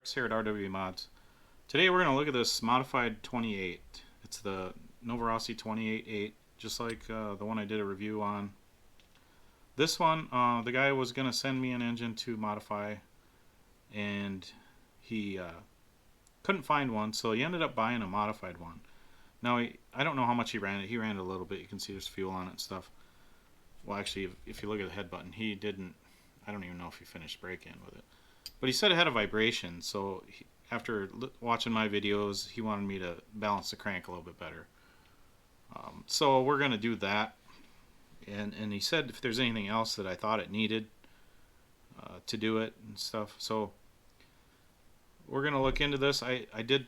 Here at RW Mods. Today we're going to look at this modified 28. It's the Novorossi 28.8, just like the one I did a review on. This one, the guy was going to send me an engine to modify, and he couldn't find one, so he ended up buying a modified one. Now, I don't know how much he ran it. He ran it a little bit. You can see there's fuel on it and stuff. Well, actually, if you look at the head button, he didn't. I don't even know if he finished break-in with it. But he said it had a vibration, so after watching my videos, he wanted me to balance the crank a little bit better. So we're going to do that. And he said if there's anything else that I thought it needed to do it and stuff. So we're going to look into this. I did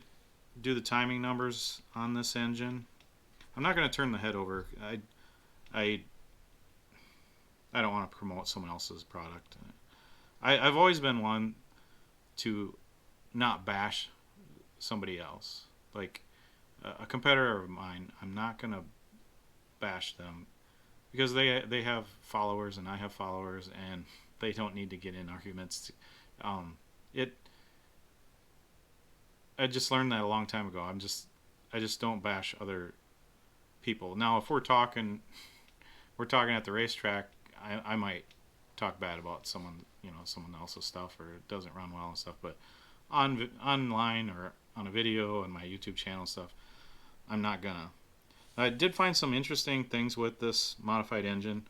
do the timing numbers on this engine. I'm not going to turn the head over. I don't want to promote someone else's product. I've always been one to not bash somebody else. Like a competitor of mine, I'm not going to bash them because they have followers and I have followers, and they don't need to get in arguments. It I just learned that a long time ago. I just don't bash other people. Now, if we're talking at the racetrack, I might talk bad about someone else's stuff, or it doesn't run well and stuff. But online or on a video and my YouTube channel and stuff, I'm not gonna. I did find some interesting things with this modified engine.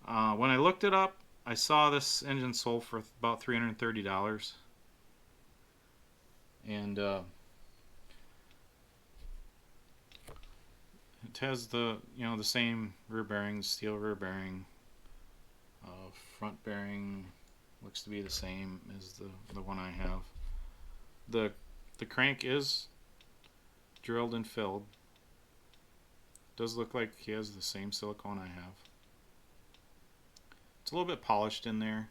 When I looked it up, I saw this engine sold for about $330, and it has the same rear bearings, steel rear bearing. Front bearing looks to be the same as the one I have. The crank is drilled and filled. Does look like he has the same silicone I have. It's a little bit polished in there,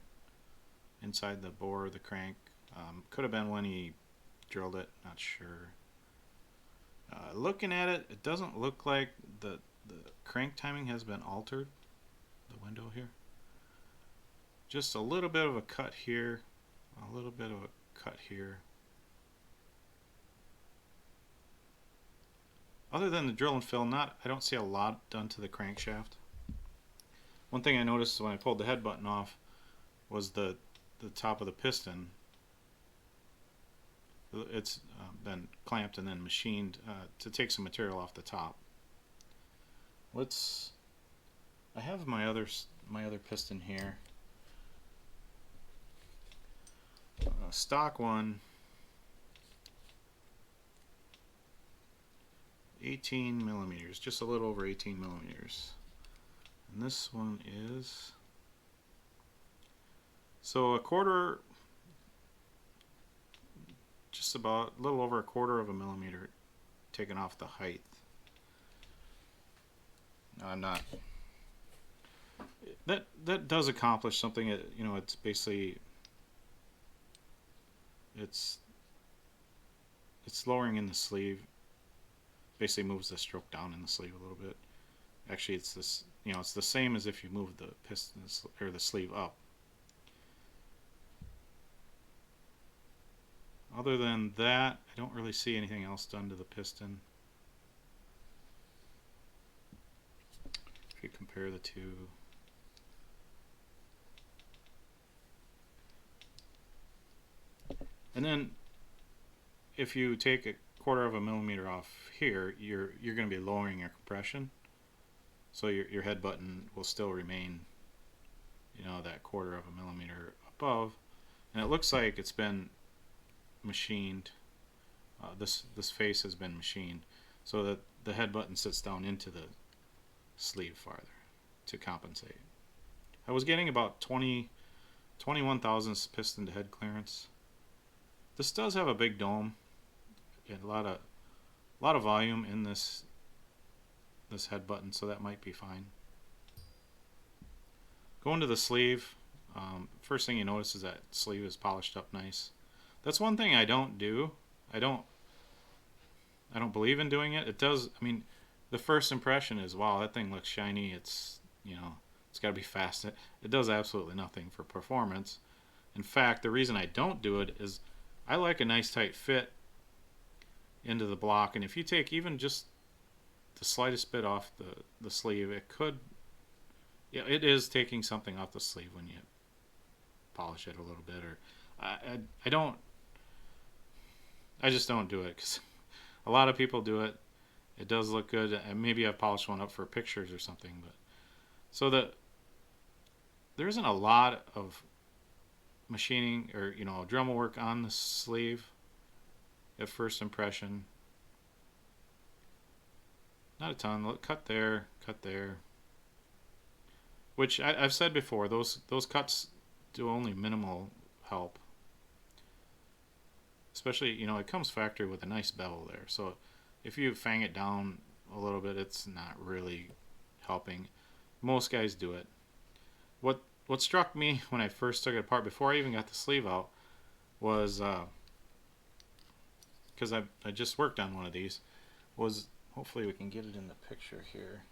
inside the bore of the crank. Could have been when he drilled it, not sure. Looking at it, it doesn't look like the crank timing has been altered. The window here. Just a little bit of a cut here, a little bit of a cut here. Other than the drill and fill, I don't see a lot done to the crankshaft. One thing I noticed when I pulled the head button off was the top of the piston. It's been clamped and then machined to take some material off the top. I have my other piston here. Stock one, 18 millimeters, just a little over 18 millimeters. And this one is so just about a little over a quarter of a millimeter taken off the height. I'm not. That does accomplish something. It's basically it's lowering in the sleeve. Basically moves the stroke down in the sleeve a little bit. Actually, it's the same as if you move the piston or the sleeve up. Other than that, I don't really see anything else done to the piston. If you compare the two. And then if you take a quarter of a millimeter off here, you're going to be lowering your compression. So your head button will still remain, that quarter of a millimeter above. And it looks like it's been machined. This face has been machined so that the head button sits down into the sleeve farther to compensate. I was getting about 21 thousandths piston to head clearance. This does have a big dome and a lot of volume in this head button, so that might be fine. Going to the sleeve, first thing you notice is that sleeve is polished up nice. That's one thing I don't do. I don't believe in doing it. It does. I mean, the first impression is, wow, that thing looks shiny. It's it's got to be fast. It does absolutely nothing for performance. In fact, the reason I don't do it is I like a nice tight fit into the block, and if you take even just the slightest bit off the sleeve, it could, yeah, it is taking something off the sleeve when you polish it a little bit. Or I don't, I just don't do it because a lot of people do it. It does look good, and maybe I've polished one up for pictures or something. But so there isn't a lot of machining or Dremel work on the sleeve at first impression. Not a ton. Look, cut there, cut there. Which I've said before, those cuts do only minimal help. Especially, it comes factory with a nice bevel there. So if you fang it down a little bit, it's not really helping. Most guys do it. What struck me when I first took it apart, before I even got the sleeve out, was because I just worked on one of these, was, hopefully we can get it in the picture here.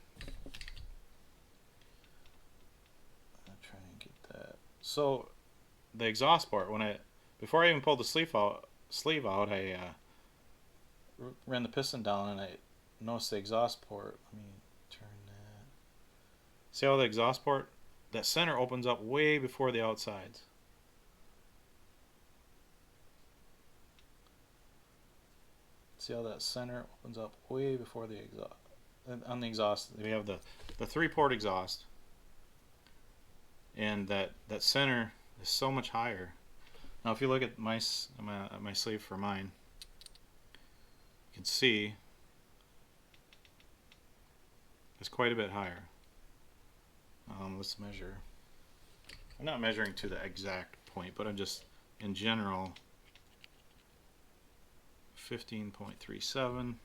I'm trying to get that. So the exhaust port, before I even pulled the sleeve out, I ran the piston down and I noticed the exhaust port. Let me turn that. See how the exhaust port, that center opens up way before the outsides. See how that center opens up way before the exhaust. On the exhaust, we have the 3-port exhaust, and that center is so much higher. Now, if you look at my sleeve for mine, you can see it's quite a bit higher. Let's measure. I'm not measuring to the exact point, but I'm just, in general, 15.37.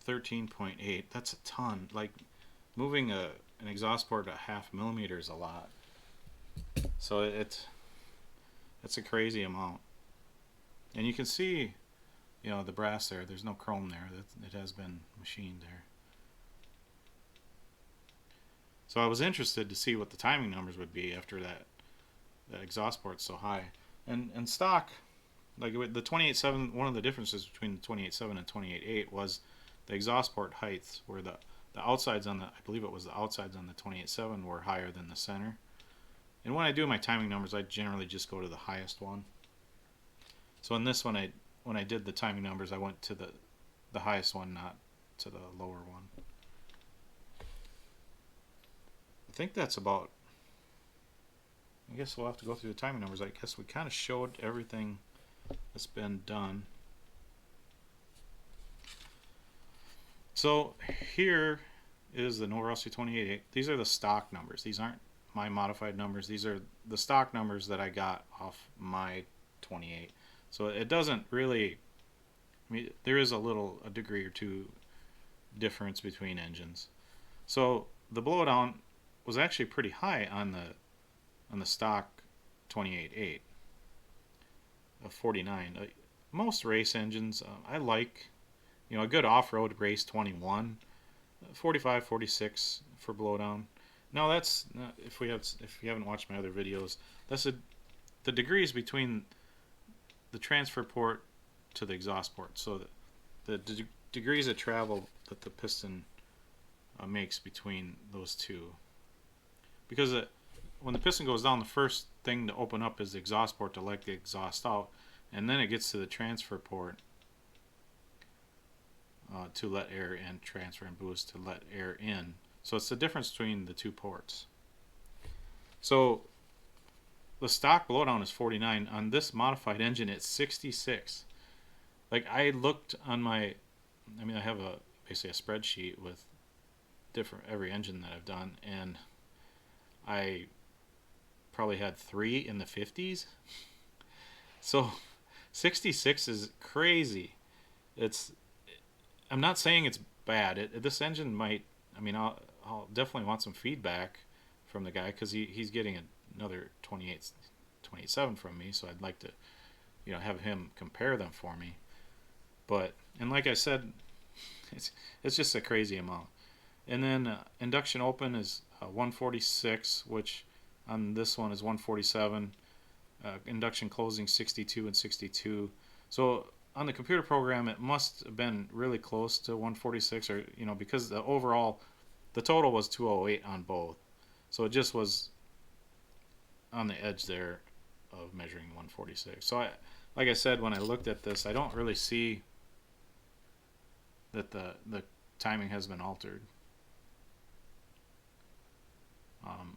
$13.8. That's a ton. Like, moving an exhaust port a ½ millimeter is a lot. So it's a crazy amount. And you can see, the brass there. There's no chrome there. It has been machined there. So I was interested to see what the timing numbers would be after that exhaust port's so high. And stock, like the 28.7, one of the differences between the 28.7 and 28.8 was the exhaust port heights, where the outsides on I believe it was the outsides on the 28.7 were higher than the center. And when I do my timing numbers, I generally just go to the highest one. So in this one, when I did the timing numbers, I went to the highest one, not to the lower one. I think that's about, I guess we'll have to go through the timing numbers. I guess we kind of showed everything that's been done. So here is the Novarossi 28.8. These are the stock numbers. These aren't my modified numbers. These are the stock numbers that I got off my 28. So it doesn't really, I mean, there is a degree or two difference between engines. So the blowdown was actually pretty high on the stock 28.8 of 49. Most race engines, I like, a good off-road race 21, 45, 46 for blowdown. Now that's, if you haven't watched my other videos, that's the degrees between the transfer port to the exhaust port. So the degrees of travel that the piston makes between those two. Because when the piston goes down, the first thing to open up is the exhaust port to let the exhaust out, and then it gets to the transfer port to let air in, transfer and boost to let air in. So it's the difference between the two ports. So the stock blowdown is 49. On this modified engine, it's 66. Like, I looked on I have basically a spreadsheet with every engine that I've done, and I probably had 3 in the 50s. So 66 is crazy. I'm not saying it's bad. This engine might, I'll definitely want some feedback from the guy, because he's getting another 28.7 from me, so I'd like to have him compare them for me. But, and like I said, it's just a crazy amount. And then induction open is 146, which on this one is 147. Induction closing 62 and 62. So on the computer program, it must have been really close to 146, or because the total was 208 on both. So it just was on the edge there of measuring 146. So like I said, when I looked at this, I don't really see that the timing has been altered.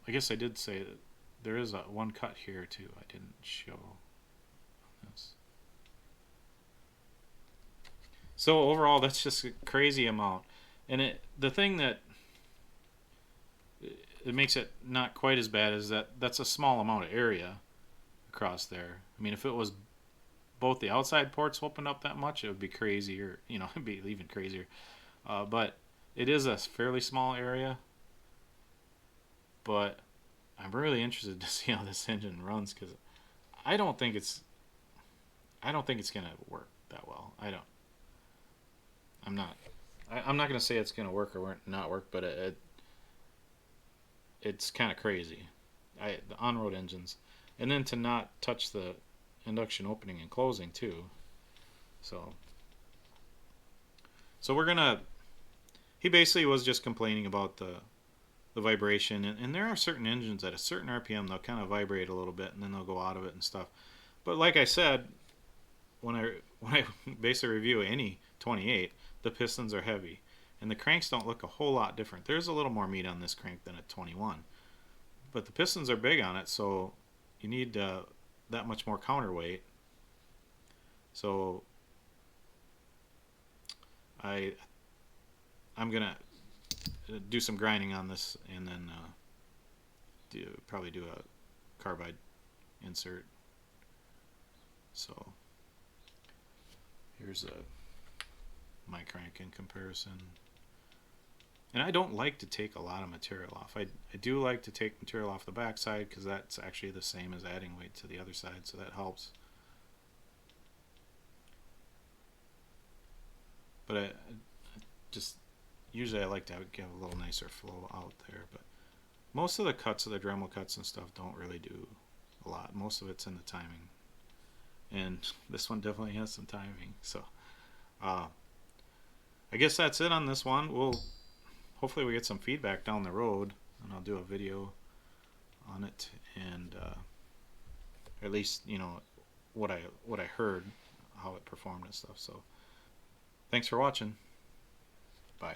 I guess I did say that there is one cut here too. I didn't show this. So overall, that's just a crazy amount, and the thing that it makes it not quite as bad is that that's a small amount of area across there. I mean, if it was both the outside ports opened up that much, it would be crazier. It'd be even crazier. But it is a fairly small area. But I'm really interested to see how this engine runs, because I don't think it's gonna work that well. I'm not. I'm not gonna say it's gonna work or not work, but it's kind of crazy. The on-road engines, and then to not touch the induction opening and closing too. So we're gonna. He basically was just complaining about the vibration, and there are certain engines at a certain RPM they'll kind of vibrate a little bit and then they'll go out of it and stuff. But like I said, when I basically review any 28, the pistons are heavy, and the cranks don't look a whole lot different. There's a little more meat on this crank than a 21, but the pistons are big on it, so you need that much more counterweight. So I'm gonna do some grinding on this, and then probably do a carbide insert. So here's my crank in comparison. And I don't like to take a lot of material off. I do like to take material off the back side, because that's actually the same as adding weight to the other side, so that helps. But I just usually I like to give a little nicer flow out there. But most of the cuts of the Dremel cuts and stuff don't really do a lot. Most of it's in the timing, and this one definitely has some timing. So I guess that's it on this one. Hopefully we get some feedback down the road, and I'll do a video on it, and at least what I heard, how it performed and stuff. So thanks for watching. Bye.